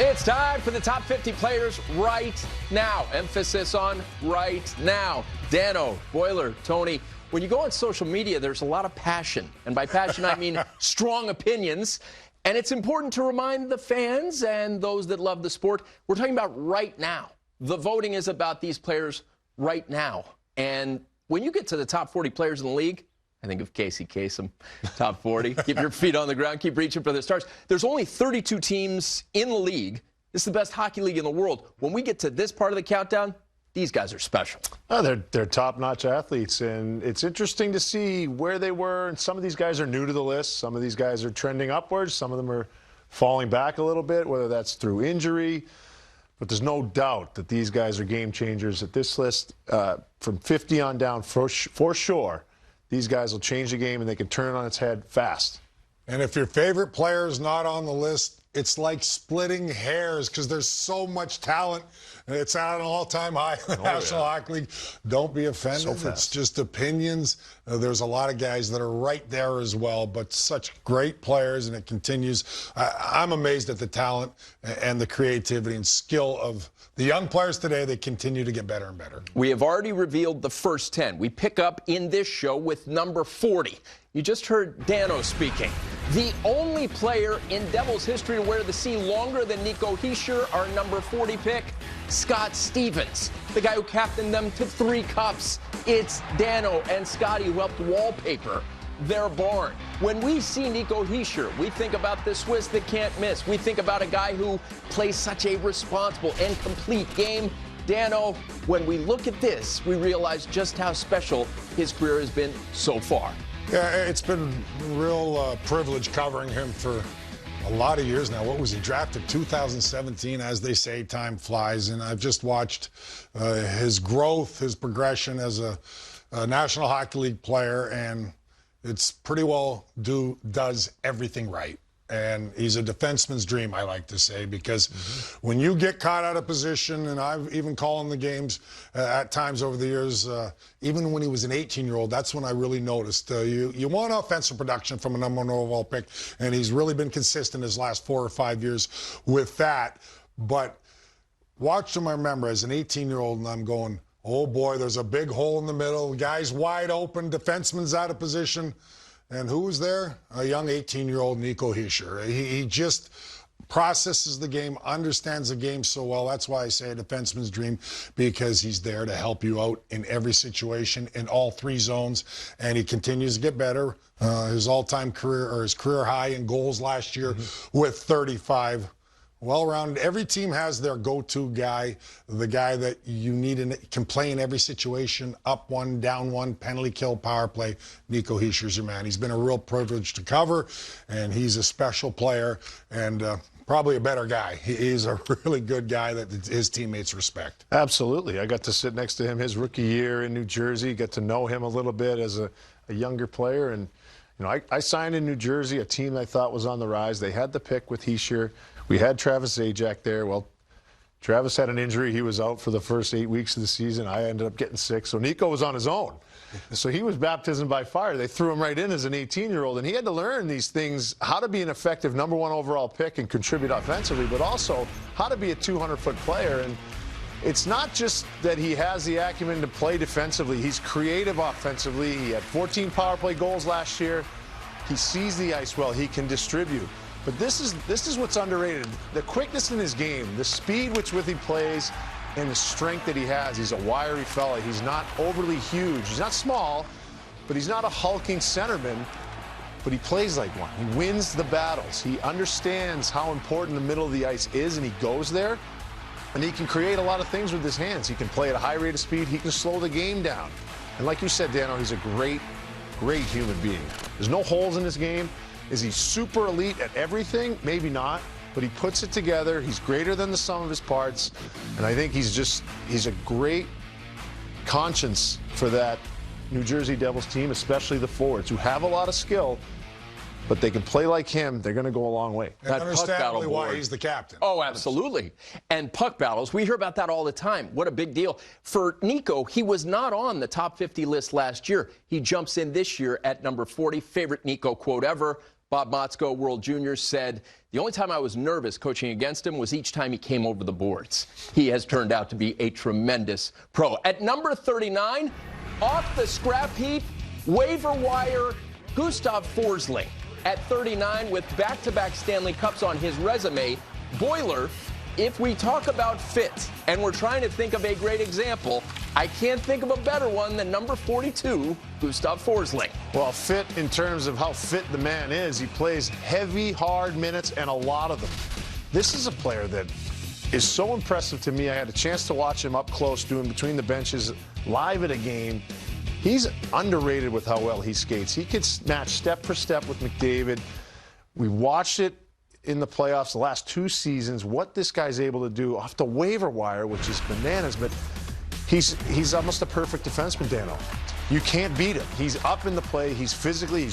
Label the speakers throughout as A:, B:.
A: It's time for the top 50 players right now. Emphasis on right now. Dano, Boiler, Tony, when you go on social media, there's a lot of passion. And by passion, I mean strong opinions. And it's important to remind the fans and those that love the sport, we're talking about right now. The voting is about these players right now. And when you get to the top 40 players in the league, I think of Casey Kasem, top 40. Keep your feet on the ground. Keep reaching for the stars. There's only 32 teams in the league. This is the best hockey league in the world. When we get to this part of the countdown, these guys are special.
B: Oh, they're top-notch athletes, and it's interesting to see where they were. And some of these guys are new to the list. Some of these guys are trending upwards. Some of them are falling back a little bit, whether that's through injury. But there's no doubt that these guys are game changers at this list. From 50 on down, for sure, these guys will change the game, and they can turn it on its head fast.
C: And if your favorite player is not on the list, it's like splitting hairs because there's so much talent. It's at an all-time high in the National Hockey League. Don't be offended. It's just opinions. There's a lot of guys that are right there as well, but such great players, and it continues. I'm amazed at the talent and the creativity and skill of the young players today. They continue to get better and better.
A: We have already revealed the first 10. We pick up in this show with number 40. You just heard Dano speaking. The only player in Devils history to wear the C longer than Nico Hischier, our number 40 pick, Scott Stevens, the guy who captained them to 3 cups. It's Dano and Scotty who helped wallpaper their barn. When we see Nico Hischier, we think about the Swiss that can't miss. We think about a guy who plays such a responsible and complete game. Dano, when we look at this, we realize just how special his career has been so far.
C: Yeah, it's been a real privilege covering him for a lot of years now. What was he drafted? 2017, as they say, time flies. And I've just watched his growth, his progression as a National Hockey League player, and it's pretty well does everything right. And he's a defenseman's dream, I like to say, because when you get caught out of position, and I've even called him the games at times over the years, even when he was an 18-year-old, that's when I really noticed. You want offensive production from a number 1 overall pick, and he's really been consistent his last 4 or 5 years with that. But watched him, I remember, as an 18-year-old, and I'm going, oh, boy, there's a big hole in the middle. The guy's wide open. Defenseman's out of position. And who was there? A young 18-year-old Nico Hischier. He just processes the game, understands the game so well. That's why I say a defenseman's dream, because he's there to help you out in every situation in all 3 zones. And he continues to get better. His all-time career, or his career high in goals last year with 35. Well-rounded. Every team has their go-to guy, the guy that you need and can play in every situation, up 1, down 1, penalty kill, power play. Nico Hischier's your man. He's been a real privilege to cover, and he's a special player and probably a better guy. He's a really good guy that his teammates respect.
B: Absolutely. I got to sit next to him his rookie year in New Jersey, get to know him a little bit as a younger player. And, you know, I signed in New Jersey, a team I thought was on the rise. They had the pick with Hischier. We had Travis Zajac there. Well, Travis had an injury. He was out for the first 8 weeks of the season. I ended up getting sick. So Nico was on his own. So he was baptism by fire. They threw him right in as an 18-year-old, and he had to learn these things, how to be an effective number 1 overall pick and contribute offensively, but also how to be a 200-foot player. And it's not just that he has the acumen to play defensively. He's creative offensively. He had 14 power play goals last year. He sees the ice well. He can distribute. But this is what's underrated. The quickness in his game, the speed with which he plays, and the strength that he has. He's a wiry fella. He's not overly huge. He's not small, but he's not a hulking centerman. But he plays like one. He wins the battles. He understands how important the middle of the ice is, and he goes there. And he can create a lot of things with his hands. He can play at a high rate of speed. He can slow the game down. And like you said, Dano, he's a great, great human being. There's no holes in his game. Is he super elite at everything? Maybe not, but he puts it together. He's greater than the sum of his parts, and I think he's a great conscience for that New Jersey Devils team, especially the forwards, who have a lot of skill, but they can play like him. They're going to go a long way.
C: And understandably why he's the captain.
A: Oh, absolutely. And puck battles, we hear about that all the time. What a big deal. For Nico, he was not on the top 50 list last year. He jumps in this year at number 40. Favorite Nico quote ever: Bob Motzko, World Juniors, said, the only time I was nervous coaching against him was each time he came over the boards. He has turned out to be a tremendous pro. At number 39, off the scrap heap, waiver wire, Gustav Forsling. At 39, with back-to-back Stanley Cups on his resume, Boiler, if we talk about fit, and we're trying to think of a great example, I can't think of a better one than number 42, Gustav Forsling.
B: Well, fit in terms of how fit the man is. He plays heavy, hard minutes, and a lot of them. This is a player that is so impressive to me. I had a chance to watch him up close doing between the benches live at a game. He's underrated with how well he skates. He could match step for step with McDavid. We watched it in the playoffs the last 2 seasons, what this guy's able to do off the waiver wire, which is bananas, but he's almost a perfect defenseman, Dano. You can't beat him. He's up in the play. He's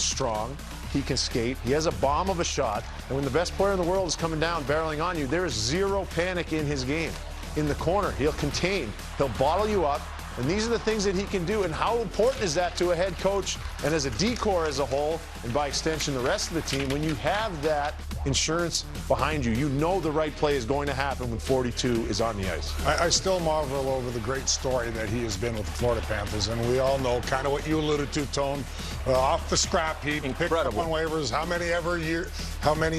B: strong. He can skate. He has a bomb of a shot. And when the best player in the world is coming down, barreling on you, there is zero panic in his game. In the corner, he'll contain. He'll bottle you up. And these are the things that he can do. And how important is that to a head coach and as a decor as a whole, and by extension the rest of the team, when you have that insurance behind you? You know the right play is going to happen when 42 is on the ice.
C: I still marvel over the great story that he has been with the Florida Panthers. And we all know kind of what you alluded to, Tone. Off the scrap heap, picked up on waivers how many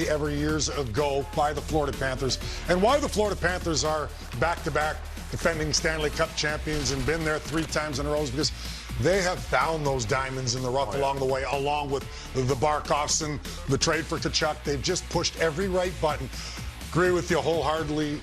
C: ever years ago by the Florida Panthers. And why the Florida Panthers are back-to-back defending Stanley Cup champions and been there 3 times in a row is because they have found those diamonds in the rough along the way, along with the Barkovs and the trade for Tkachuk. They've just pushed every right button. Agree with you wholeheartedly,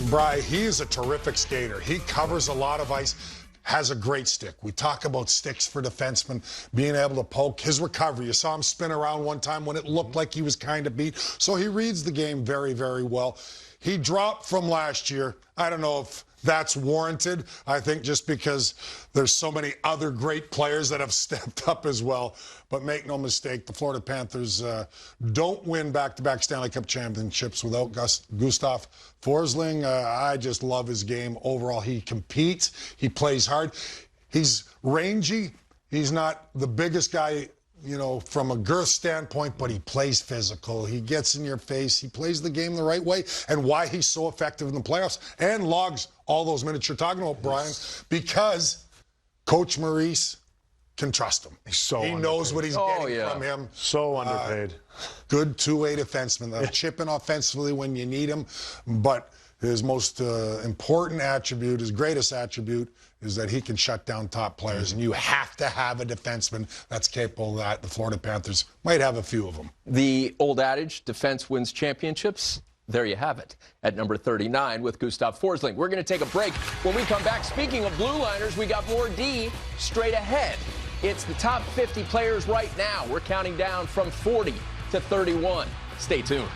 C: Bri. He is a terrific skater. He covers a lot of ice, has a great stick. We talk about sticks for defensemen, being able to poke. His recovery, you saw him spin around one time when it looked like he was kind of beat. So he reads the game very, very well. He dropped from last year. I don't know if that's warranted. I think just because there's so many other great players that have stepped up as well. But make no mistake, the Florida Panthers don't win back-to-back Stanley Cup championships without Gustav Forsling. I just love his game overall. He competes. He plays hard. He's rangy. He's not the biggest guy, you know, from a girth standpoint, but he plays physical. He gets in your face. He plays the game the right way. And why he's so effective in the playoffs and logs all those minutes you're talking about, Brian, because Coach Maurice can trust him. He knows what he's getting from him.
B: So underpaid.
C: Good two-way defenseman. Chipping offensively when you need him. But his most important attribute, his greatest attribute, is that he can shut down top players. And you have to have a defenseman that's capable of that. The Florida Panthers might have a few of them.
A: The old adage, defense wins championships. There you have it, at number 39 with Gustav Forsling. We're going to take a break. When we come back, speaking of blue liners, we got more D straight ahead. It's the top 50 players right now. We're counting down from 40 to 31. Stay tuned.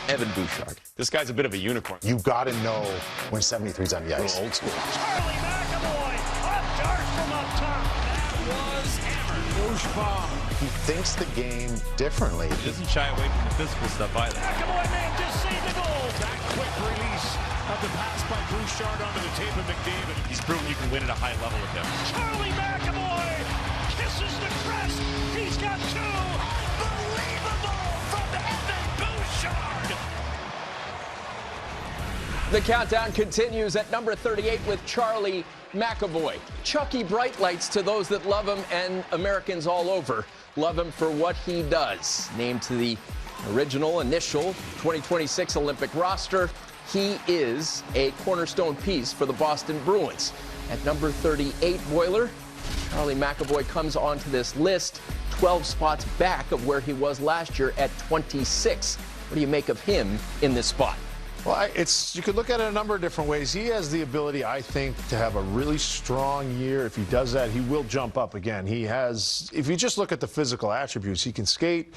A: Evan Bouchard.
D: This guy's a bit of a unicorn.
E: You got to know when 73's on the ice.
D: Old school.
F: Charlie McAvoy, a dart from up top. That was hammered. Whoosh bomb.
E: He thinks the game differently.
G: He doesn't shy away from the physical stuff either.
F: McAvoy may have just saved the goal. That quick release of the pass by Bouchard onto the tape of McDavid.
G: He's proven you can win at a high level with him.
F: Charlie McAvoy kisses the crest. He's got 2. Unbelievable from Evan Bouchard.
A: The countdown continues at number 38 with Charlie McAvoy. Chucky bright lights to those that love him, and Americans all over love him for what he does. Named to the original initial 2026 Olympic roster, he is a cornerstone piece for the Boston Bruins. At number 38, Boiler, Charlie McAvoy comes onto this list 12 spots back of where he was last year at 26. What do you make of him in this spot?
B: Well, you could look at it a number of different ways. He has the ability, I think, to have a really strong year. If he does that, he will jump up again. He has, if you just look at the physical attributes, he can skate,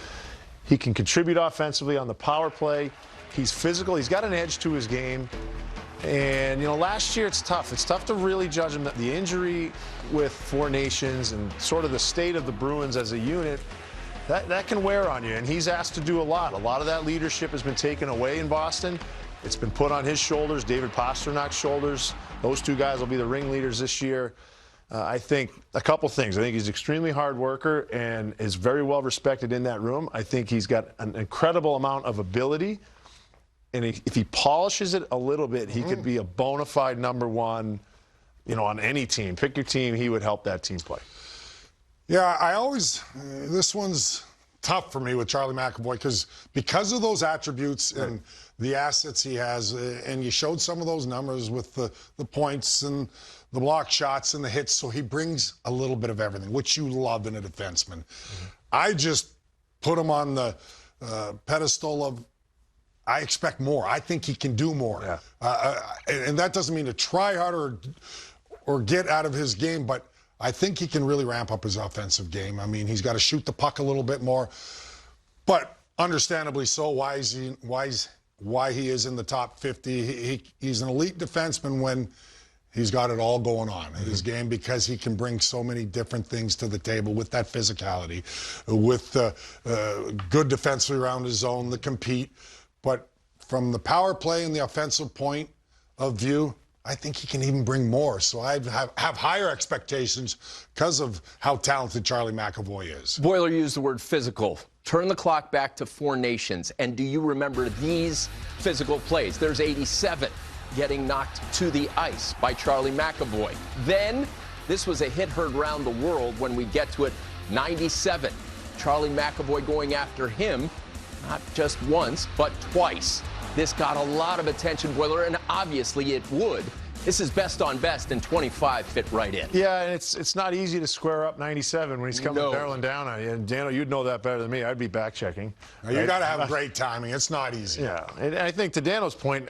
B: he can contribute offensively on the power play, he's physical, he's got an edge to his game. And, you know, last year it's tough. It's tough to really judge him. The injury with Four Nations and sort of the state of the Bruins as a unit, that can wear on you, and he's asked to do a lot. A lot of that leadership has been taken away in Boston. It's been put on his shoulders, David Pasternak's shoulders. Those two guys will be the ringleaders this year. I think a couple things. I think he's an extremely hard worker and is very well respected in that room. I think he's got an incredible amount of ability. And if he polishes it a little bit, he could be a bona fide number one, on any team. Pick your team, he would help that team play.
C: Yeah, this one's tough for me with Charlie McAvoy because of those attributes and the assets he has. And you showed some of those numbers with the points and the block shots and the hits. So he brings a little bit of everything, which you love in a defenseman. I just put him on the pedestal of I expect more. I think he can do more. Yeah. And that doesn't mean to try harder or get out of his game, but I think he can really ramp up his offensive game. I mean, he's got to shoot the puck a little bit more, but understandably so. Why he is in the top 50. He's an elite defenseman when he's got it all going on in his game because he can bring so many different things to the table with that physicality, with good defensively around his zone, the compete. But from the power play and the offensive point of view, I think he can even bring more. So I have higher expectations because of how talented Charlie McAvoy is.
A: Boiler used the word physical. Turn the clock back to 4 Nations. And do you remember these physical plays? There's 87 getting knocked to the ice by Charlie McAvoy. Then this was a hit heard round the world when we get to it. 97. Charlie McAvoy going after him, not just once, but twice. This got a lot of attention, Boiler, and obviously it would. This is best on best, and 25 fit right in.
B: Yeah, and it's not easy to square up 97 when he's coming barreling down on you. And Dano, you'd know that better than me. I'd be back checking.
C: You got to have great timing. It's not easy.
B: Yeah, and I think to Dano's point,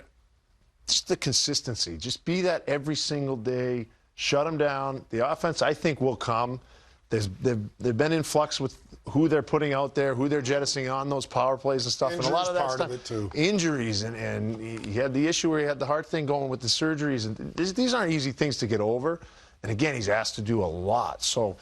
B: just the consistency. Just be that every single day. Shut him down. The offense, I think, will come. They've been in flux with who they're putting out there, who they're jettisoning on those power plays and stuff.
C: Injuries,
B: and a lot of that
C: part
B: stuff,
C: of it too.
B: Injuries, and he had the issue where he had the heart thing going with the surgeries. And these aren't easy things to get over. And again, he's asked to do a lot. So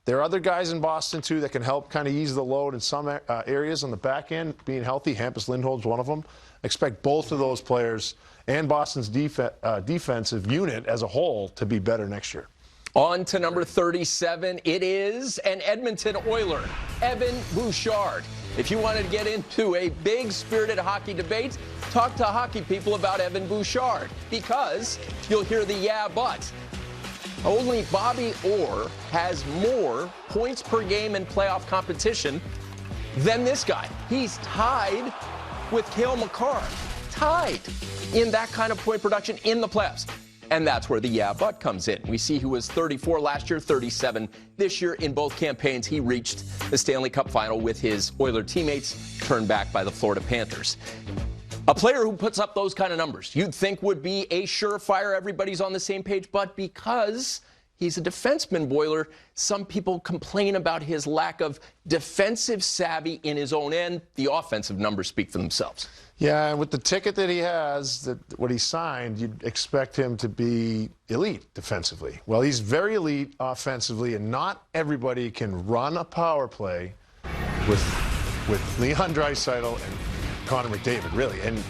B: there are other guys in Boston, too, that can help kind of ease the load in some areas on the back end, being healthy. Hampus Lindholm's one of them. I expect both of those players and Boston's defensive unit as a whole to be better next year.
A: On to number 37. It is an Edmonton Oiler, Evan Bouchard. If you wanted to get into a big spirited hockey debate, talk to hockey people about Evan Bouchard, because you'll hear the yeah, but. Only Bobby Orr has more points per game in playoff competition than this guy. He's tied with Cale Makar. Tied in that kind of point production in the playoffs. And that's where the yeah, but comes in. We see he was 34 last year, 37 this year. In both campaigns, he reached the Stanley Cup final with his Oiler teammates, turned back by the Florida Panthers. A player who puts up those kind of numbers, you'd think would be a surefire, everybody's on the same page, but because he's a defenseman, Boiler, some people complain about his lack of defensive savvy in his own end. The offensive numbers speak for themselves.
B: Yeah, and with the ticket that he has, what he signed, you'd expect him to be elite defensively. Well, he's very elite offensively, and not everybody can run a power play with Leon Draisaitl and Connor McDavid, really. And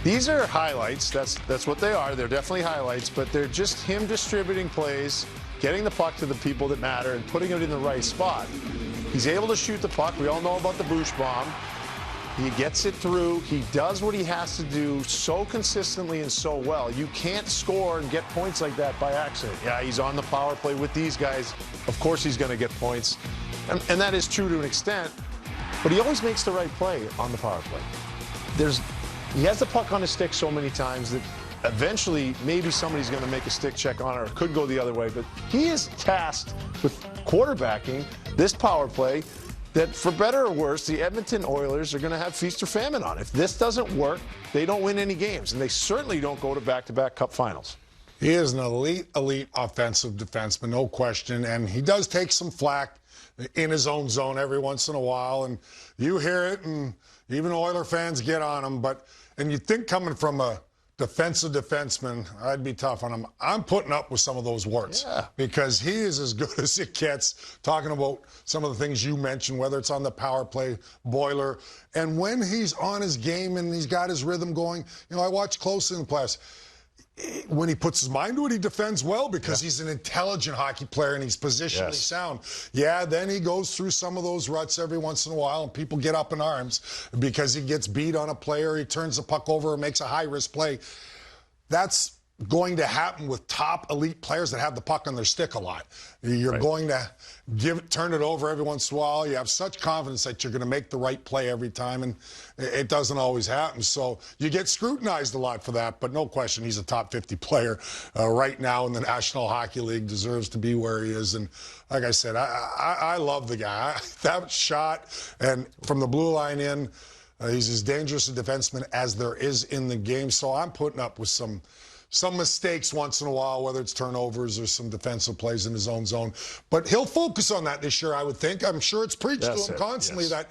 B: these are highlights. That's what they are. They're definitely highlights, but they're just him distributing plays, getting the puck to the people that matter, and putting it in the right spot. He's able to shoot the puck. We all know about the Bouch bomb. He gets it through. He does what he has to do so consistently and so well. You can't score and get points like that by accident. Yeah, he's on the power play with these guys. Of course he's going to get points. And that is true to an extent. But he always makes the right play on the power play. He has the puck on his stick so many times that eventually maybe somebody's going to make a stick check on it, or it could go the other way. But he is tasked with quarterbacking this power play that, for better or worse, the Edmonton Oilers are going to have feast or famine on. If this doesn't work, they don't win any games, and they certainly don't go to back-to-back Cup finals.
C: He is an elite offensive defenseman, no question, and he does take some flack in his own zone every once in a while, and you hear it, and even Oiler fans get on him. And you'd think, coming from a defensive defenseman, I'd be tough on him. I'm putting up with some of those warts because he is as good as it gets, talking about some of the things you mentioned, whether it's on the power play, Boiler. And when he's on his game and he's got his rhythm going, I watch closely in the playoffs. When he puts his mind to it, he defends well because he's an intelligent hockey player and he's positionally sound. Yeah, then he goes through some of those ruts every once in a while and people get up in arms because he gets beat on a play or he turns the puck over or makes a high-risk play. That's going to happen with top elite players that have the puck on their stick a lot. You're going to turn it over every once in a while. You have such confidence that you're going to make the right play every time, and it doesn't always happen. So you get scrutinized a lot for that, but no question he's a top 50 player right now in the National Hockey League, deserves to be where he is. And like I said, I love the guy. That shot, and from the blue line in, he's as dangerous a defenseman as there is in the game. So I'm putting up with some mistakes once in a while, whether it's turnovers or some defensive plays in his own zone. But he'll focus on that this year, I would think. I'm sure it's preached to him constantly that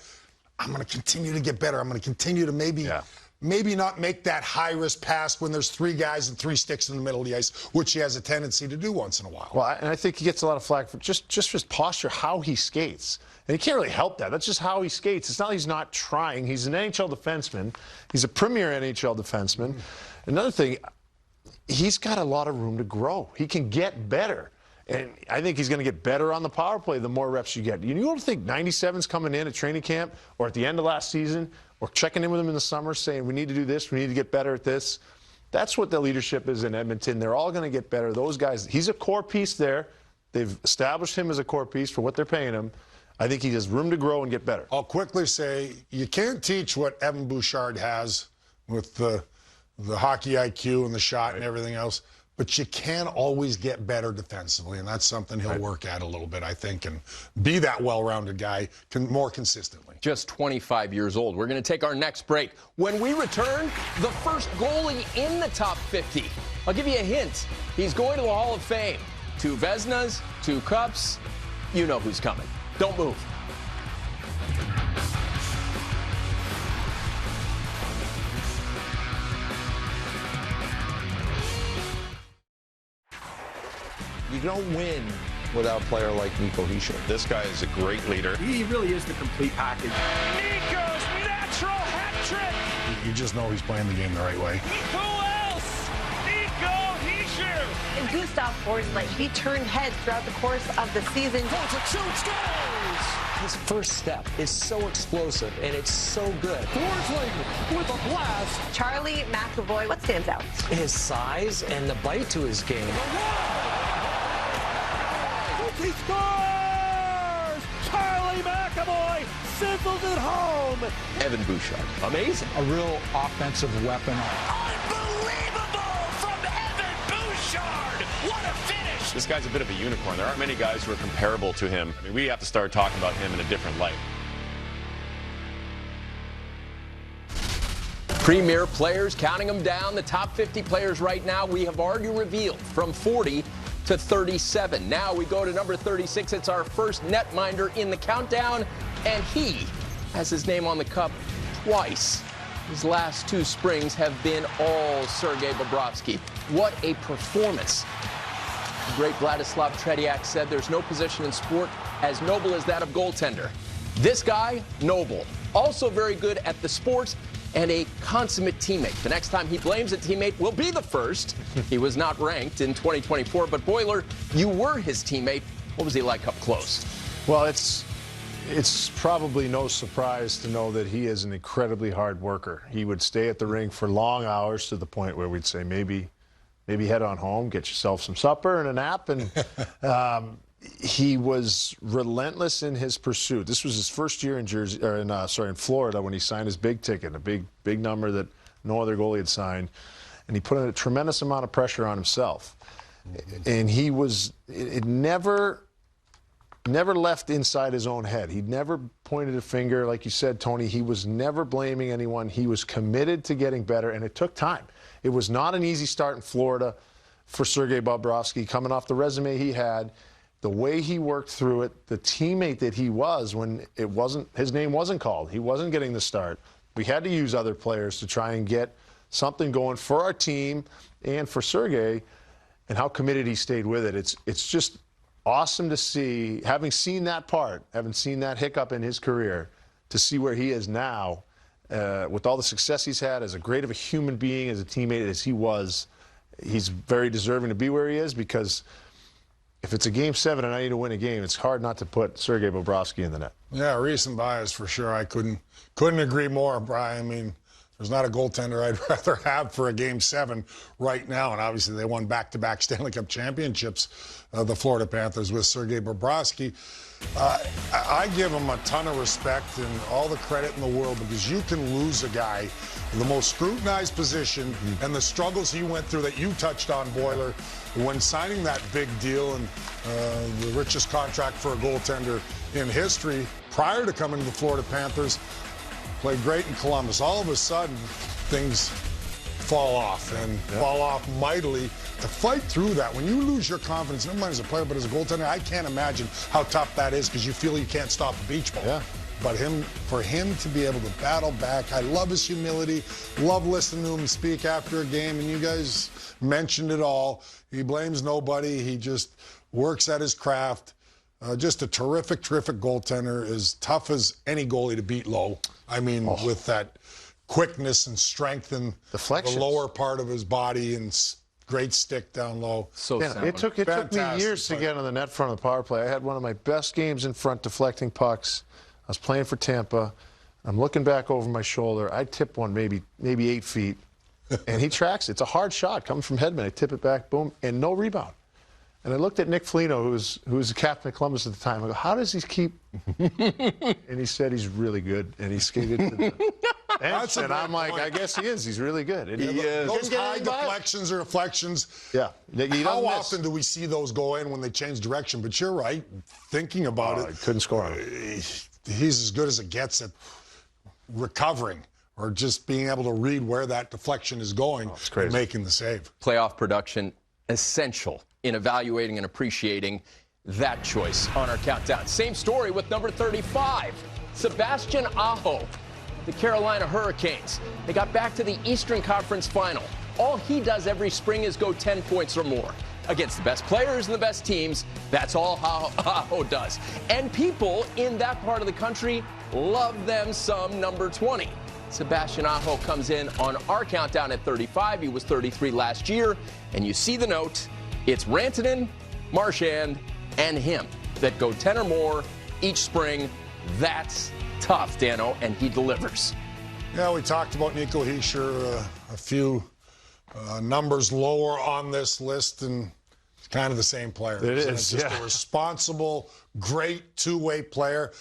C: I'm going to continue to get better. I'm going to continue to maybe not make that high-risk pass when there's 3 guys and 3 sticks in the middle of the ice, which he has a tendency to do once in a while.
B: Well, and I think he gets a lot of flack for just his posture, how he skates. And he can't really help that. That's just how he skates. It's not like he's not trying. He's an NHL defenseman. He's a premier NHL defenseman. Another thing, he's got a lot of room to grow. He can get better. And I think he's going to get better on the power play the more reps you get. You don't think 97's coming in at training camp or at the end of last season or checking in with him in the summer saying, we need to do this, we need to get better at this. That's what the leadership is in Edmonton. They're all going to get better. Those guys, he's a core piece there. They've established him as a core piece for what they're paying him. I think he has room to grow and get better.
C: I'll quickly say you can't teach what Evan Bouchard has with the hockey IQ and the shot and everything else, but you can always get better defensively, and that's something he'll work at a little bit, I think, and be that well-rounded guy more consistently.
A: Just 25 years old. We're going to take our next break. When we return, the first goalie in the top 50. I'll give you a hint. He's going to the Hall of Fame. 2 Vezinas, 2 Cups. You know who's coming. Don't move.
D: You don't win without a player like Nico Hischier.
G: This guy is a great leader.
H: He really is the complete package.
F: Nico's natural hat trick.
C: You just know he's playing the game the right way.
F: Who else? Nico Hischier.
I: And Gustav Forsling, he turned heads throughout the course of the season.
H: His first step is so explosive, and it's so good.
F: Forsling with a blast.
I: Charlie McAvoy, what stands out?
H: His size and the bite to his game.
F: He scores! Charlie McAvoy sizzles it home.
A: Evan Bouchard. Amazing.
H: A real offensive weapon.
F: Unbelievable from Evan Bouchard. What a finish.
G: This guy's a bit of a unicorn. There aren't many guys who are comparable to him. I mean, we have to start talking about him in a different light.
A: Premier players, counting them down, the top 50 players right now, we have already revealed from 40 to 37. Now we go to number 36. It's our first netminder in the countdown, and he has his name on the cup twice. His last 2 springs have been all Sergei Bobrovsky. What a performance. The great Vladislav Tretiak said there's no position in sport as noble as that of goaltender. This guy, noble. Also very good at the sport and a consummate teammate. The next time he blames a teammate will be the first. He was not ranked in 2024, but Boiler, you were his teammate. What was he like up close?
B: Well, it's probably no surprise to know that he is an incredibly hard worker. He would stay at the rink for long hours to the point where we'd say maybe head on home, get yourself some supper and a nap. And he was relentless in his pursuit. This was his first year in in Florida when he signed his big ticket, a big number that no other goalie had signed, and he put a tremendous amount of pressure on himself. And it never left inside his own head. He never pointed a finger, like you said, Tony. He was never blaming anyone. He was committed to getting better, and it took time. It was not an easy start in Florida for Sergei Bobrovsky, coming off the resume he had. The way he worked through it, the teammate that he was when his name wasn't called. He wasn't getting the start. We had to use other players to try and get something going for our team and for Sergei, and how committed he stayed with it. It's just awesome to see, having seen that part, having seen that hiccup in his career, to see where he is now, with all the success he's had, as a great of a human being, as a teammate as he was. He's very deserving to be where he is, because if it's a Game 7 and I need to win a game, it's hard not to put Sergei Bobrovsky in the net.
C: Yeah, recent bias for sure. I couldn't agree more, Brian. I mean, there's not a goaltender I'd rather have for a Game 7 right now. And obviously they won back-to-back Stanley Cup championships, the Florida Panthers, with Sergei Bobrovsky. I give him a ton of respect and all the credit in the world, because you can lose a guy in the most scrutinized position and the struggles he went through that you touched on, Boiler, when signing that big deal and the richest contract for a goaltender in history prior to coming to the Florida Panthers. Played great in Columbus. All of a sudden, things fall off, and fall off mightily. To fight through that, when you lose your confidence, never mind as a player, but as a goaltender, I can't imagine how tough that is, because you feel you can't stop a beach ball.
B: Yeah.
C: But for him to be able to battle back, I love his humility, love listening to him speak after a game, and you guys mentioned it all. He blames nobody. He just works at his craft. Just a terrific goaltender, as tough as any goalie to beat low. I mean, with that quickness and strength in the lower part of his body, and great stick down low.
B: It took me years to get on the net front of the power play. I had one of my best games in front deflecting pucks. I was playing for Tampa. I'm looking back over my shoulder. I tip one maybe 8 feet, and he tracks it. It's a hard shot coming from Hedman. I tip it back, boom, and no rebound. And I looked at Nick Foligno, who was the captain of Columbus at the time. I go, how does he keep? And he said he's really good, and he skated to the bench. And I'm like, I guess he is. He's really good. And he is.
C: Those high deflections or deflections.
B: Yeah.
C: How often do we see those go in when they change direction? But you're right. Thinking about it,
B: couldn't score on it.
C: He's as good as it gets at recovering, or just being able to read where that deflection is going and making the save.
A: Playoff production essential in evaluating and appreciating that choice on our countdown. Same story with number 35, Sebastian Aho, the Carolina Hurricanes. They got back to the Eastern Conference Final. All he does every spring is go 10 points or more against the best players and the best teams. That's all Aho does. And people in that part of the country love them some number 20. Sebastian Aho comes in on our countdown at 35. He was 33 last year. And you see the note. It's Rantanen, Marchand, and him that go 10 or more each spring. That's tough, Dano, and he delivers.
C: Yeah, we talked about Nico Hischier, a few numbers lower on this list, and it's kind of the same player.
B: It is,
C: just a responsible, great two-way player.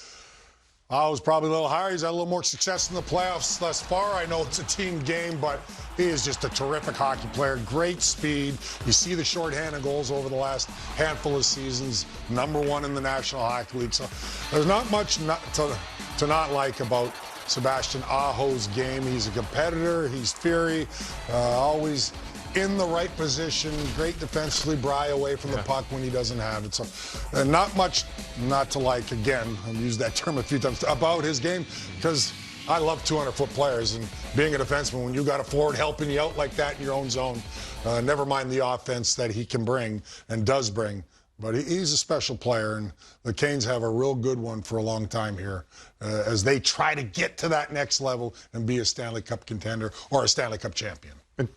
C: I was probably a little higher. He's had a little more success in the playoffs thus far. I know it's a team game, but he is just a terrific hockey player. Great speed. You see the shorthanded goals over the last handful of seasons. #1 in the National Hockey League. So there's not much to not like about Sebastian Aho's game. He's a competitor. He's fiery. Always in the right position, great defensively, Bry away from the puck when he doesn't have it. So not much not to like, again, I've used that term a few times, about his game, because I love 200-foot players, and being a defenseman, when you got a forward helping you out like that in your own zone, never mind the offense that he can bring and does bring. But he's a special player, and the Canes have a real good one for a long time here as they try to get to that next level and be a Stanley Cup contender or a Stanley Cup champion.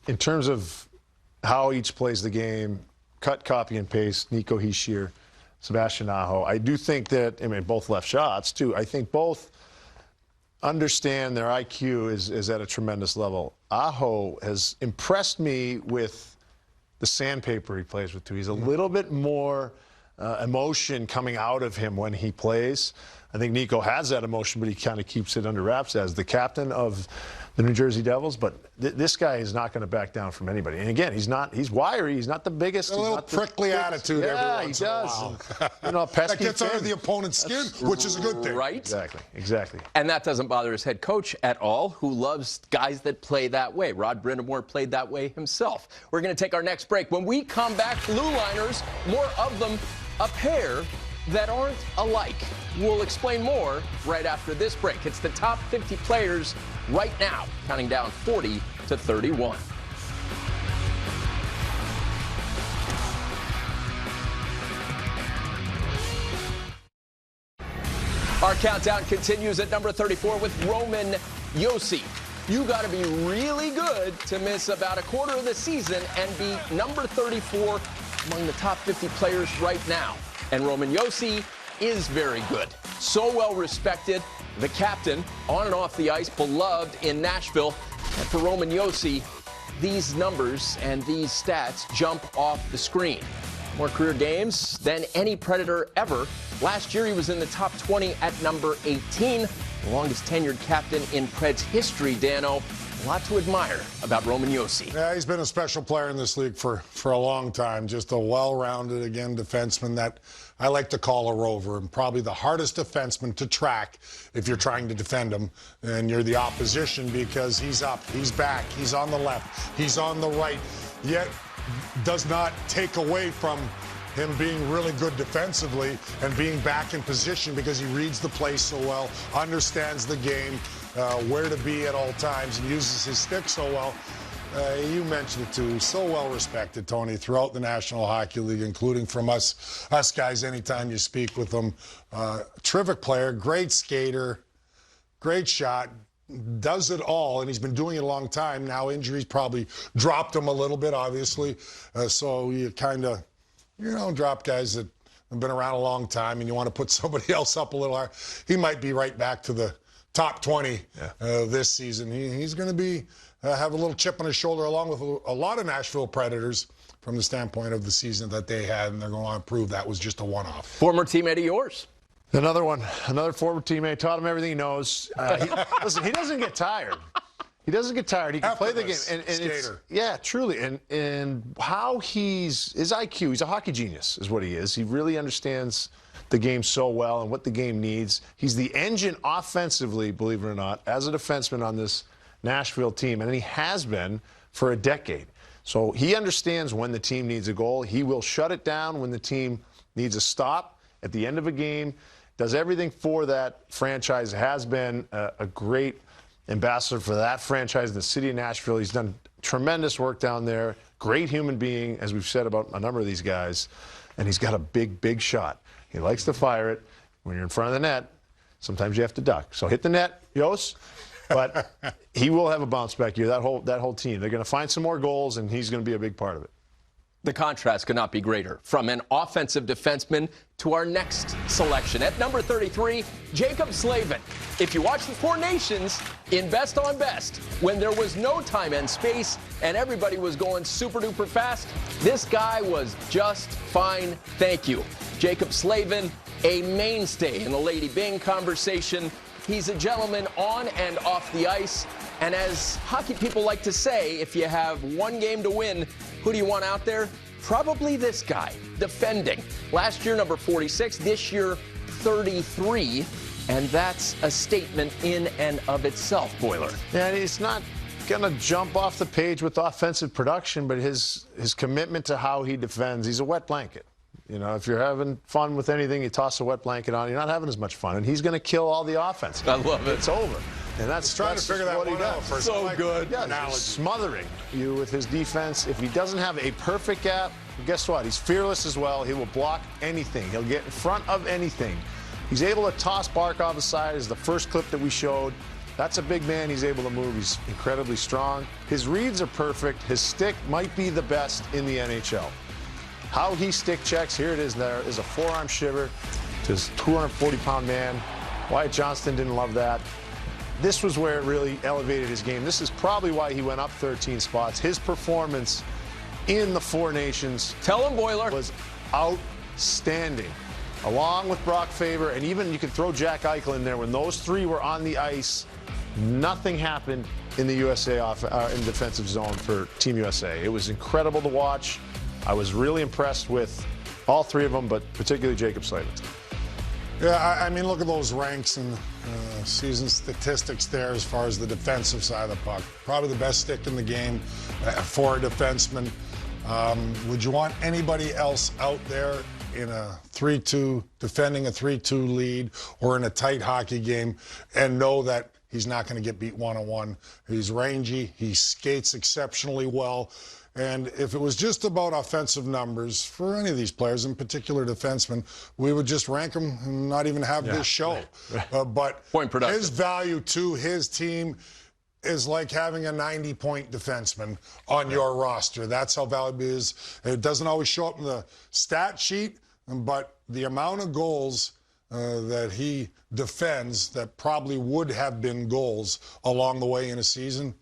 B: In terms of how each plays the game, cut, copy, and paste, Nico Hischier, Sebastian Aho, I do think that, I mean, both left shots, too. I think both understand their IQ is at a tremendous level. Aho has impressed me with the sandpaper he plays with, too. He's a little bit more emotion coming out of him when he plays. I think Nico has that emotion, but he kind of keeps it under wraps as the captain of the New Jersey Devils. But this guy is not going to back down from anybody. And again, he's wiry. He's not the biggest.
C: A little prickly attitude every once in a while.
B: You know,
C: that gets under the opponent's skin, which is a good thing.
A: Right?
B: Exactly.
A: And that doesn't bother his head coach at all, who loves guys that play that way. Rod Brind'Amour played that way himself. We're going to take our next break. When we come back, Blue Liners, more of them, a pair that aren't alike. We'll explain more right after this break. It's the top 50 players right now, counting down 40 to 31. Our countdown continues at number 34 with Roman Josi. You got to be really good to miss about a quarter of the season and be number 34 among the top 50 players right now. And Roman Josi is very good. So well respected, the captain, on and off the ice, beloved in Nashville. And for Roman Josi, these numbers and these stats jump off the screen. More career games than any Predator ever. Last year, he was in the top 20 at number 18. The longest tenured captain in Preds history, Dano. A lot to admire about Roman Josi.
C: Yeah, he's been a special player in this league for a long time. Just a well-rounded, again, defenseman that I like to call a rover, and probably the hardest defenseman to track if you're trying to defend him and you're the opposition, because he's up, he's back, he's on the left, he's on the right, yet does not take away from him being really good defensively and being back in position, because he reads the play so well, understands the game, where to be at all times, and uses his stick so well. You mentioned it too, so well respected, Tony, throughout the National Hockey League, including from us guys anytime you speak with him. Terrific player, great skater, great shot, does it all, and he's been doing it a long time. Now injuries probably dropped him a little bit, obviously. So you kind of, drop guys that have been around a long time, and you want to put somebody else up a little higher. He might be right back to the top 20 this season. He's going to be have a little chip on his shoulder, along with a lot of Nashville Predators, from the standpoint of the season that they had, and they're going to want to prove that was just a one-off.
A: Former teammate of yours.
B: Another one, another former teammate, taught him everything he knows. Listen, he doesn't get tired. He doesn't get tired. He can play the game. And skater. Yeah, truly. And how his IQ, he's a hockey genius is what he is. He really understands the game so well and what the game needs. He's the engine offensively, believe it or not, as a defenseman on this Nashville team. And he has been for a decade. So he understands when the team needs a goal. He will shut it down when the team needs a stop at the end of a game. Does everything for that franchise, has been a great ambassador for that franchise in the city of Nashville. He's done tremendous work down there. Great human being, as we've said about a number of these guys. And he's got a big, big shot. He likes to fire it. When you're in front of the net, sometimes you have to duck. So hit the net, Yos. But he will have a bounce back year, that whole team. They're going to find some more goals, and he's going to be a big part of it.
A: The contrast could not be greater. From an offensive defenseman to our next selection. At number 33, Jaccob Slavin. If you watch the Four Nations in Best on Best, when there was no time and space and everybody was going super duper fast, this guy was just fine, thank you. Jaccob Slavin, a mainstay in the Lady Byng conversation. He's a gentleman on and off the ice. And as hockey people like to say, if you have one game to win, who do you want out there? Probably this guy, defending. Last year, number 46. This year, 33. And that's a statement in and of itself, Boiler.
B: Yeah, and he's not going to jump off the page with offensive production, but his commitment to how he defends, he's a wet blanket. If you're having fun with anything, you toss a wet blanket on, you're not having as much fun. And he's going to kill all the offense.
A: I love it.
B: It's over. And that's
C: trying to figure that one out for
A: so good.
B: Yeah, he's smothering you with his defense. If he doesn't have a perfect gap, guess what? He's fearless as well. He will block anything. He'll get in front of anything. He's able to toss Barkov aside, as the first clip that we showed. That's a big man. He's able to move. He's incredibly strong. His reads are perfect. His stick might be the best in the NHL. How he stick checks, here it is, there is a forearm shiver to his 240-pound man. Wyatt Johnston didn't love that. This was where it really elevated his game. This is probably why he went up 13 spots. His performance in the Four Nations,
A: tell him, Boiler,
B: was outstanding. Along with Brock Faber, and even you could throw Jack Eichel in there. When those three were on the ice, nothing happened in the USA in defensive zone for Team USA. It was incredible to watch. I was really impressed with all three of them, but particularly Jaccob Slavin.
C: Yeah, I mean, look at those ranks and season statistics there as far as the defensive side of the puck. Probably the best stick in the game for a defenseman. Would you want anybody else out there in a 3-2, defending a 3-2 lead or in a tight hockey game and know that he's not going to get beat one-on-one. He's rangy. He skates exceptionally well. And if it was just about offensive numbers for any of these players, in particular defensemen, we would just rank them and not even have this show. But his value to his team is like having a 90-point defenseman on your roster. That's how valuable it is. It doesn't always show up in the stat sheet, but the amount of goals that he defends that probably would have been goals along the way in a season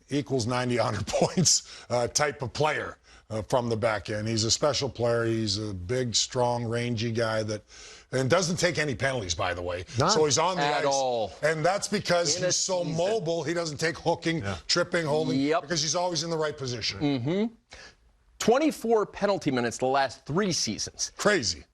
C: equals 90, 100 points type of player from the back end. He's a special player. He's a big, strong, rangy guy and doesn't take any penalties, by the way.
A: None.
C: So he's on the
A: At
C: ice.
A: all.
C: And that's because he's so mobile. He doesn't take hooking, tripping, holding, because he's always in the right position.
A: 24 penalty minutes the last 3 seasons.
C: Crazy.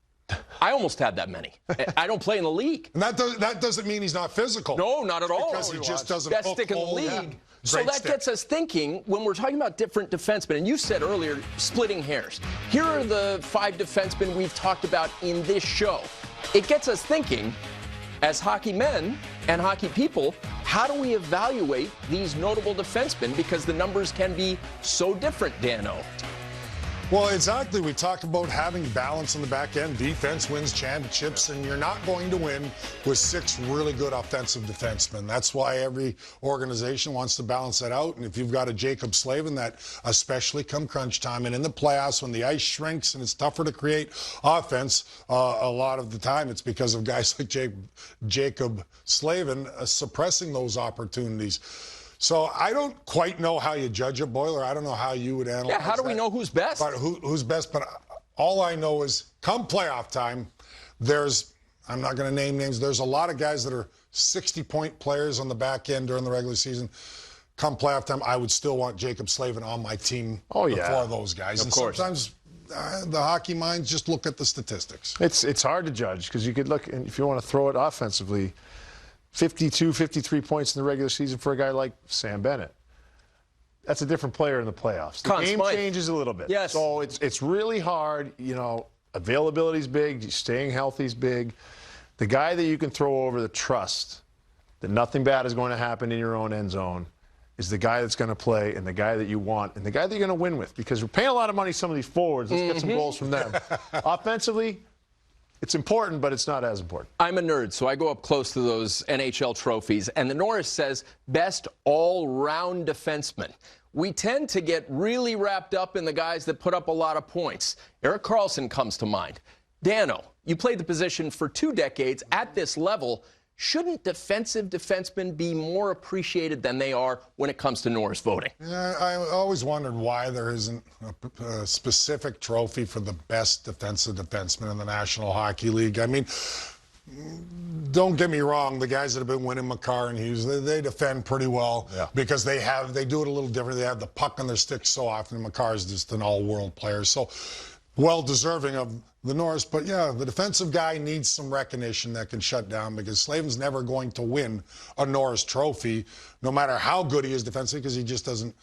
A: I almost had that many. I don't play in the league.
C: And that doesn't mean he's not physical.
A: No, not at all.
C: Because he just doesn't
A: best
C: hook,
A: stick in the
C: hold.
A: league.
C: Yeah.
A: So that gets us thinking when we're talking about different defensemen, and you said earlier, splitting hairs. Here are the 5 defensemen we've talked about in this show. It gets us thinking, as hockey men and hockey people, how do we evaluate these notable defensemen? Because the numbers can be so different, Dano.
C: Well, exactly. We talked about having balance on the back end. Defense wins championships, and you're not going to win with 6 really good offensive defensemen. That's why every organization wants to balance that out. And if you've got a Jacob Slavin that, especially come crunch time and in the playoffs when the ice shrinks and it's tougher to create offense, a lot of the time it's because of guys like Jacob Slavin suppressing those opportunities. So I don't quite know how you judge it, Boiler. I don't know how you would analyze
A: Yeah, how do we know who's best?
C: But who's best? But all I know is come playoff time, I'm not going to name names, there's a lot of guys that are 60-point players on the back end during the regular season. Come playoff time, I would still want Jacob Slavin on my team before those guys.
A: Of course.
C: Sometimes the hockey minds just look at the statistics.
B: It's hard to judge because you could look, and if you want to throw it offensively, 52, 53 points in the regular season for a guy like Sam Bennett. That's a different player in the playoffs. The game changes a little bit.
A: Yes.
B: So it's really hard. Availability's big. Staying healthy's big. The guy that you can throw over the trust that nothing bad is going to happen in your own end zone is the guy that's going to play and the guy that you want and the guy that you're going to win with, because we're paying a lot of money to some of these forwards. Let's get some goals from them. Offensively, it's important, but it's not as important.
A: I'm a nerd, so I go up close to those NHL trophies, and the Norris says best all-round defenseman. We tend to get really wrapped up in the guys that put up a lot of points. Erik Karlsson comes to mind. Dano, you played the position for 2 decades at this level. Shouldn't defensive defensemen be more appreciated than they are when it comes to Norris voting?
C: Yeah, I always wondered why there isn't a specific trophy for the best defensive defenseman in the National Hockey League. I mean, don't get me wrong, the guys that have been winning, Makar and Hughes, they defend pretty well because they do it a little different. They have the puck on their stick so often. Makar is just an all-world player. So well-deserving of the Norris. But, yeah, the defensive guy needs some recognition that can shut down, because Slavin's never going to win a Norris trophy, no matter how good he is defensively, because he just doesn't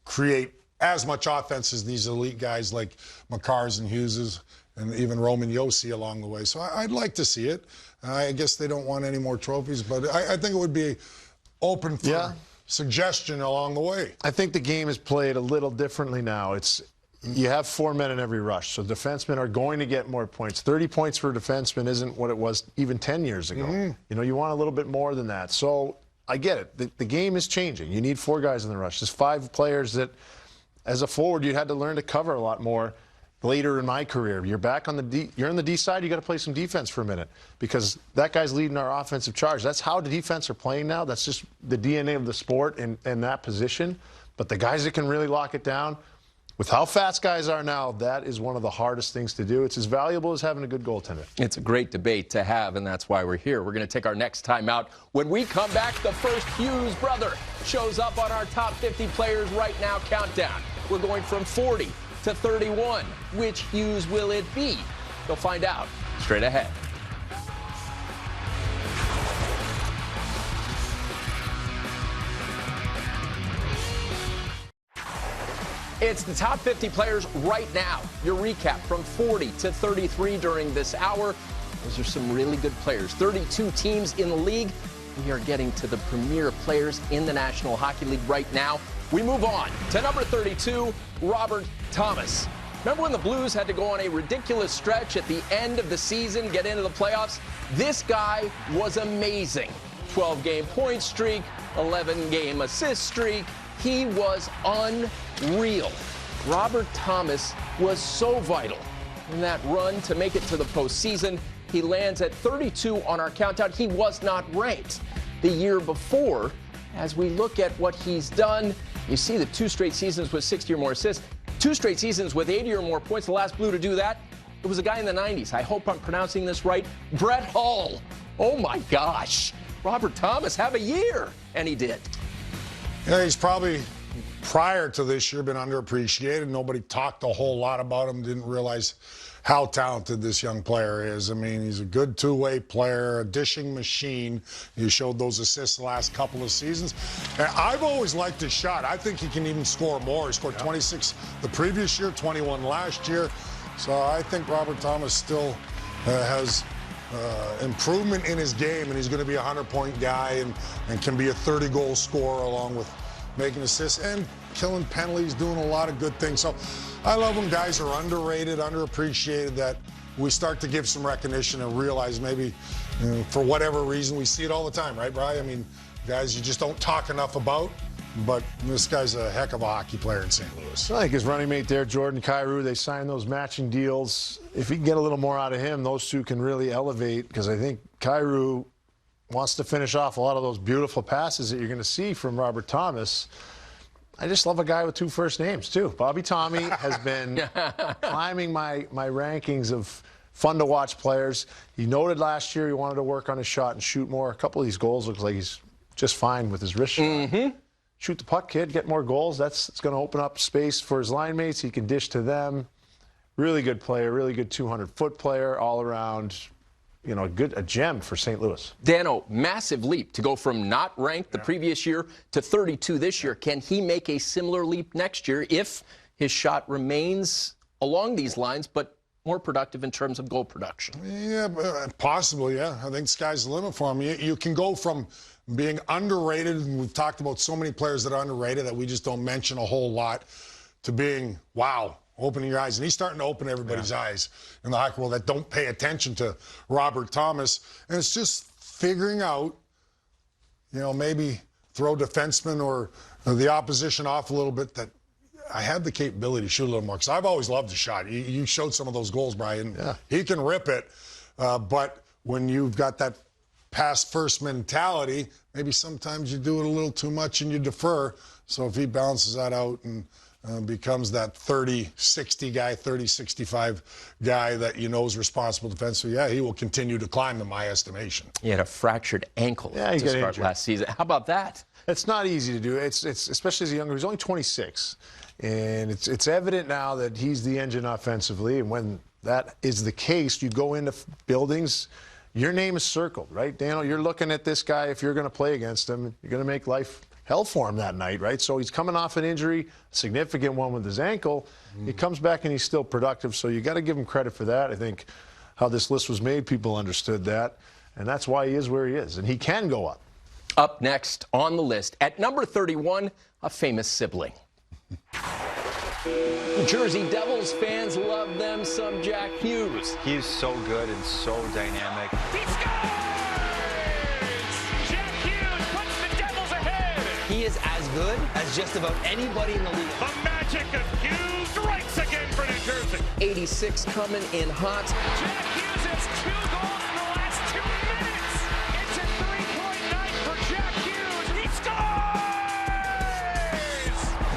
C: create as much offense as these elite guys like Makars and Hugheses and even Roman Josi along the way. So I'd like to see it. I guess they don't want any more trophies, but I think it would be open for suggestion along the way.
B: I think the game is played a little differently now. You have 4 men in every rush, so defensemen are going to get more points. 30 points for a defenseman isn't what it was even 10 years ago. You want a little bit more than that. So I get it. The game is changing. You need 4 guys in the rush. There's 5 players that, as a forward, you had to learn to cover a lot more later in my career. You're back on the D. You're on the D side. You got to play some defense for a minute, because that guy's leading our offensive charge. That's how the defense are playing now. That's just the DNA of the sport in that position. But the guys that can really lock it down, with how fast guys are now, that is one of the hardest things to do. It's as valuable as having a good goaltender.
A: It's a great debate to have, and that's why we're here. We're going to take our next time out. When we come back, the first Hughes brother shows up on our top 50 players right now countdown. We're going from 40 to 31. Which Hughes will it be? You'll find out straight ahead. It's the top 50 players right now. Your recap from 40 to 33 during this hour. Those are some really good players. 32 teams in the league. We are getting to the premier players in the National Hockey League right now. We move on to number 32, Robert Thomas. Remember when the Blues had to go on a ridiculous stretch at the end of the season, get into the playoffs? This guy was amazing. 12-game point streak, 11-game assist streak. He was unreal. Robert Thomas was so vital in that run to make it to the postseason. He lands at 32 on our countdown. He was not ranked the year before. As we look at what he's done, you see the 2 straight seasons with 60 or more assists, 2 straight seasons with 80 or more points. The last Blue to do that, it was a guy in the 90s. I hope I'm pronouncing this right. Brett Hull. Oh, my gosh. Robert Thomas, have a year. And he did.
C: Yeah, he's probably, prior to this year, been underappreciated. Nobody talked a whole lot about him, didn't realize how talented this young player is. I mean, he's a good two-way player, a dishing machine. He showed those assists the last couple of seasons. And I've always liked his shot. I think he can even score more. He scored 26 the previous year, 21 last year. So I think Robert Thomas still has improvement in his game, and he's going to be a 100-point guy and can be a 30-goal scorer along with making assists and killing penalties, doing a lot of good things. So I love when guys are underrated, underappreciated, that we start to give some recognition and realize maybe for whatever reason, we see it all the time, right, Brian? I mean, guys you just don't talk enough about, but this guy's a heck of a hockey player in St. Louis.
B: I think his running mate there, Jordan Kyrou, they signed those matching deals. If he can get a little more out of him, those two can really elevate, because I think Kyrou wants to finish off a lot of those beautiful passes that you're going to see from Robert Thomas. I just love a guy with 2 first names, too. Bobby Tommy has been climbing my rankings of fun-to-watch players. He noted last year he wanted to work on his shot and shoot more. A couple of these goals looks like he's just fine with his wrist shot. Shoot the puck, kid, get more goals. It's going to open up space for his line mates. He can dish to them. Really good player, really good 200-foot player, all around. You know, a gem for St. Louis.
A: Dano, massive leap to go from not ranked the previous year to 32 this year. Can he make a similar leap next year if his shot remains along these lines, but more productive in terms of goal production?
C: Yeah, possibly, yeah. I think sky's the limit for him. You can go from being underrated, and we've talked about so many players that are underrated that we just don't mention a whole lot, to being, wow, opening your eyes. And he's starting to open everybody's eyes in the hockey world that don't pay attention to Robert Thomas. And it's just figuring out, you know, maybe throw defensemen or the opposition off a little bit, that I have the capability to shoot a little more. Because I've always loved the shot. You showed some of those goals, Brian. Yeah. He can rip it. But when you've got that pass-first mentality, maybe sometimes you do it a little too much and you defer. So if he balances that out and becomes that 30-60 guy, 30-65 guy that you know is responsible defensively, yeah, he will continue to climb in my estimation.
A: He had a fractured ankle to start injured last season. How about that?
B: It's not easy to do. It's especially as a younger. He's only 26, and it's evident now that he's the engine offensively. And when that is the case, you go into buildings, your name is circled, right, Daniel? You're looking at this guy. If you're going to play against him, you're going to make life hell for him that night, right? So he's coming off an injury, a significant one with his ankle. He comes back and he's still productive, so you got to give him credit for that. I think how this list was made, people understood that, and that's why he is where he is, and he can go up.
A: Up next on the list, at number 31, a famous sibling. New Jersey Devils fans love them some Jack Hughes.
J: He's so good and so dynamic.
F: He scores! Jack Hughes puts the Devils ahead.
H: He is as good as just about anybody in the league.
F: The magic of Hughes strikes again for New Jersey.
A: 86 coming in hot.
F: Jack Hughes has 2 goals in the last 2 minutes. It's a 3-point night for Jack Hughes. He scores!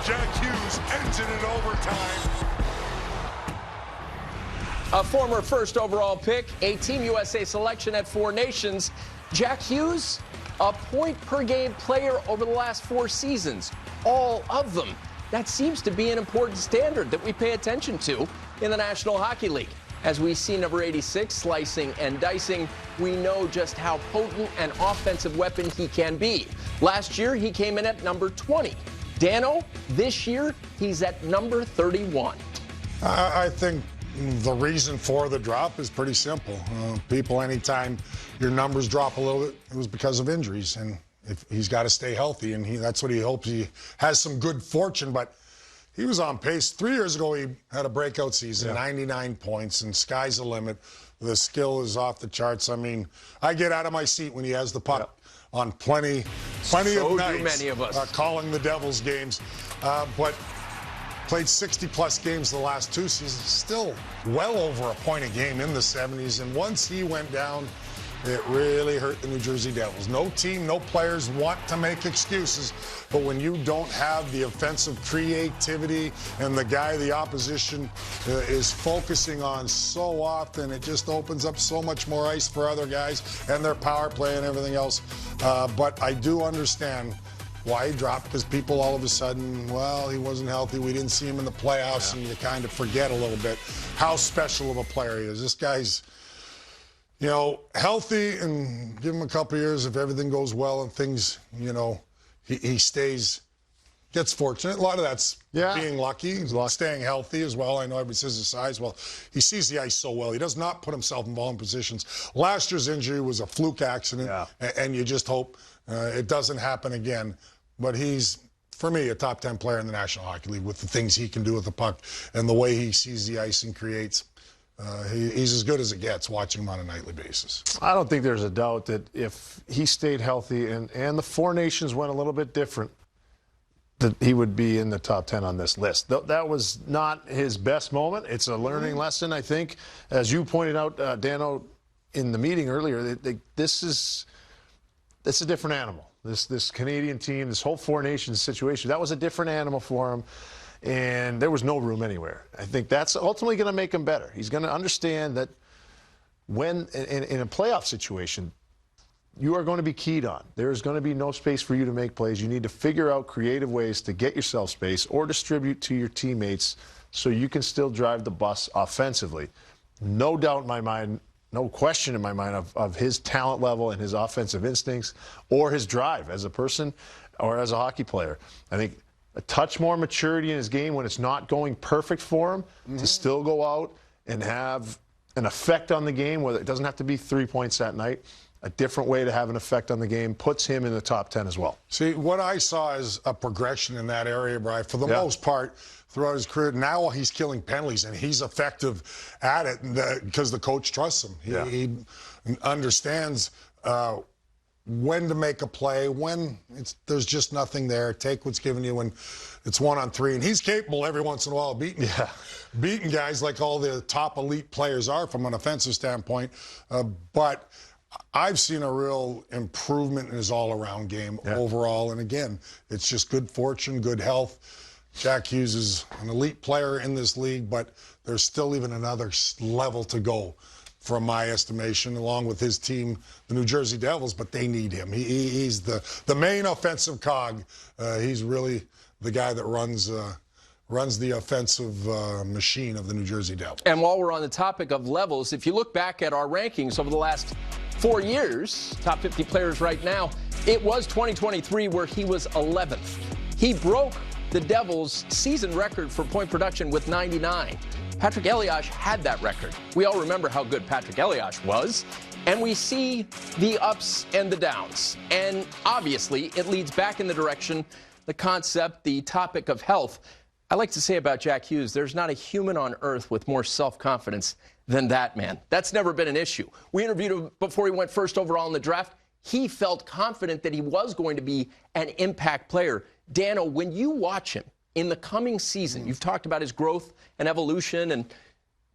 C: Jack Hughes ends it in overtime.
A: A former first overall pick, a Team USA selection at 4 Nations. Jack Hughes, a point-per-game player over the last 4 seasons, all of them. That seems to be an important standard that we pay attention to in the National Hockey League. As we see number 86 slicing and dicing, we know just how potent an offensive weapon he can be. Last year, he came in at number 20. Dano, this year, he's at number 31.
C: I think the reason for the drop is pretty simple. People, anytime your numbers drop a little bit, it was because of injuries. And if he's got to stay healthy, and that's what he hopes. He has some good fortune, but he was on pace. 3 years ago, he had a breakout season, 99 points, and sky's the limit. The skill is off the charts. I mean, I get out of my seat when he has the puck on plenty of nights.
A: Many of us.
C: Calling the Devils games. But played 60-plus games the last 2 seasons, still well over a point a game in the 70s. And once he went down, it really hurt the New Jersey Devils. No team, no players want to make excuses, but when you don't have the offensive creativity and the guy the opposition is focusing on so often, it just opens up so much more ice for other guys and their power play and everything else. But I do understand why he dropped, because people all of a sudden, well, he wasn't healthy, we didn't see him in the playoffs, and you kind of forget a little bit how special of a player he is. This guy's, healthy, and give him a couple years if everything goes well and things, he gets fortunate. A lot of that's being lucky. He's staying healthy as well. I know everybody says his size. Well, he sees the ice so well. He does not put himself in vulnerable positions. Last year's injury was a fluke accident, and you just hope it doesn't happen again. But he's, for me, a top 10 player in the National Hockey League with the things he can do with the puck and the way he sees the ice and creates. He's as good as it gets watching him on a nightly basis.
B: I don't think there's a doubt that if he stayed healthy and the Four Nations went a little bit different, that he would be in the top 10 on this list. That was not his best moment. It's a learning lesson, I think. As you pointed out, Dano, in the meeting earlier, this is a different animal. This Canadian team, this whole Four Nations situation, that was a different animal for him. And there was no room anywhere. I think that's ultimately going to make him better. He's going to understand that when, in a playoff situation, you are going to be keyed on. There is going to be no space for you to make plays. You need to figure out creative ways to get yourself space or distribute to your teammates so you can still drive the bus offensively. No doubt in my mind, no question in my mind of his talent level and his offensive instincts or his drive as a person or as a hockey player. I think a touch more maturity in his game when it's not going perfect for him to still go out and have an effect on the game, whether it doesn't have to be 3 points that night. A different way to have an effect on the game puts him in the top 10 as well.
C: See, what I saw is a progression in that area, Brian. For the most part, throughout his career, now he's killing penalties, and he's effective at it because the coach trusts him. He understands when to make a play, when there's just nothing there. Take what's given you when it's 1-on-3. And he's capable every once in a while of beating guys like all the top elite players are from an offensive standpoint. But I've seen a real improvement in his all-around game overall. And again, it's just good fortune, good health. Jack Hughes is an elite player in this league, but there's still even another level to go, from my estimation, along with his team, the New Jersey Devils, but they need him. He's the main offensive cog. He's really the guy that runs the offensive machine of the New Jersey Devils.
A: And while we're on the topic of levels, if you look back at our rankings over the last 4 years, top 50 players right now, it was 2023 where he was 11th. He broke the Devils' season record for point production with 99. Patrick Elias had that record. We all remember how good Patrick Elias was, and we see the ups and the downs. And obviously, it leads back in the direction, the concept, the topic of health. I like to say about Jack Hughes, there's not a human on earth with more self-confidence than that man. That's never been an issue. We interviewed him before he went first overall in the draft. He felt confident that he was going to be an impact player. Dano, when you watch him in the coming season, you've talked about his growth and evolution, and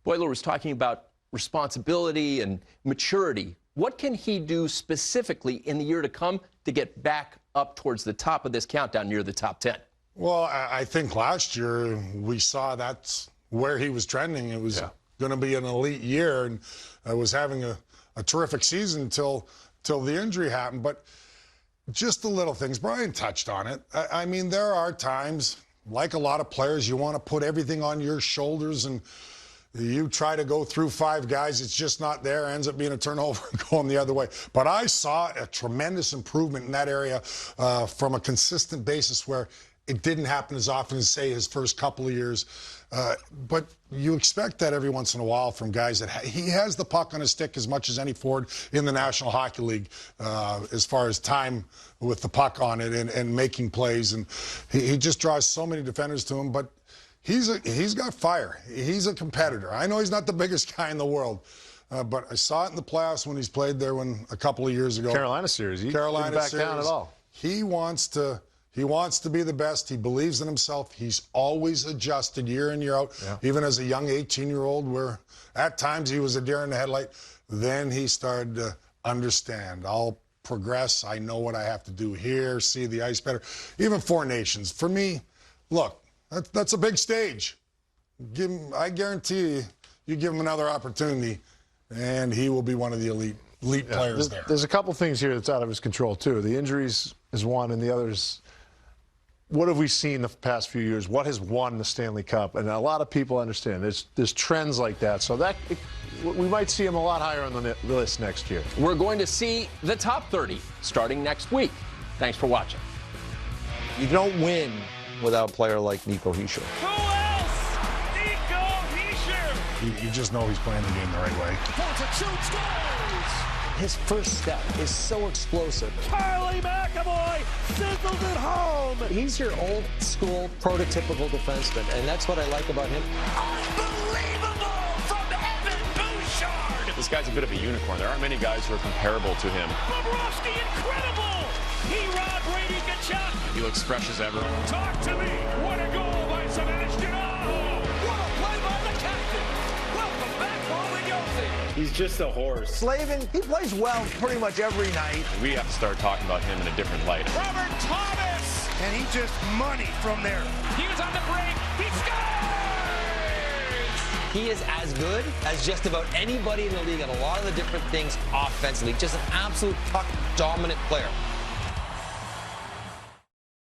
A: Boiler was talking about responsibility and maturity. What can he do specifically in the year to come to get back up towards the top of this countdown near the top 10?
C: Well, I think last year we saw that's where he was trending. It was going to be an elite year, and was having a terrific season till the injury happened. But just the little things. Brian touched on it. I mean, there are times, like a lot of players, you want to put everything on your shoulders, and you try to go through 5 guys. It's just not there. Ends up being a turnover going the other way. But I saw a tremendous improvement in that area from a consistent basis where It didn't happen as often as, say, his first couple of years. But you expect that every once in a while from guys that he has the puck on his stick as much as any forward in the National Hockey League as far as time with the puck on it and making plays. And he just draws so many defenders to him. But he's got fire. He's a competitor. I know he's not the biggest guy in the world. But I saw it in the playoffs when he's played there a couple of years ago.
B: Carolina series. He didn't back down at all.
C: He wants to be the best. He believes in himself. He's always adjusted year in, year out, even as a young 18-year-old where at times he was a deer in the headlight. Then he started to understand. I'll progress. I know what I have to do here, see the ice better. Even Four Nations. For me, look, that's a big stage. I guarantee you give him another opportunity, and he will be one of the elite players there.
B: There's a couple things here that's out of his control, too. The injuries is one, and the other is what have we seen the past few years? What has won the Stanley Cup? And a lot of people understand there's trends like that. So we might see him a lot higher on the list next year.
A: We're going to see the top 30 starting next week. Thanks for watching.
D: You don't win without a player like Nico Hischier.
F: Who else? Nico Hischier.
C: You just know he's playing the game the right way.
F: Shoots, scores.
H: His first step is so explosive.
F: Charlie McAvoy sizzles it home.
H: He's your old school prototypical defenseman, and that's what I like about him.
F: Unbelievable from Evan Bouchard.
G: This guy's a bit of a unicorn. There aren't many guys who are comparable to him.
F: Bobrovsky, incredible. He-Rod, Brady Tkachuk.
G: He looks fresh as ever.
F: Talk to me. What a goal by Sebastian Aho. What a play by the captain. Welcome back, Bowman Yossi.
J: He's just a horse.
D: Slavin, he plays well pretty much every night.
G: We have to start talking about him in a different light.
F: Robert Thomas.
K: And he just money from there.
F: He was on the break. He scores!
H: He is as good as just about anybody in the league at a lot of the different things offensively. Just an absolute puck-dominant player.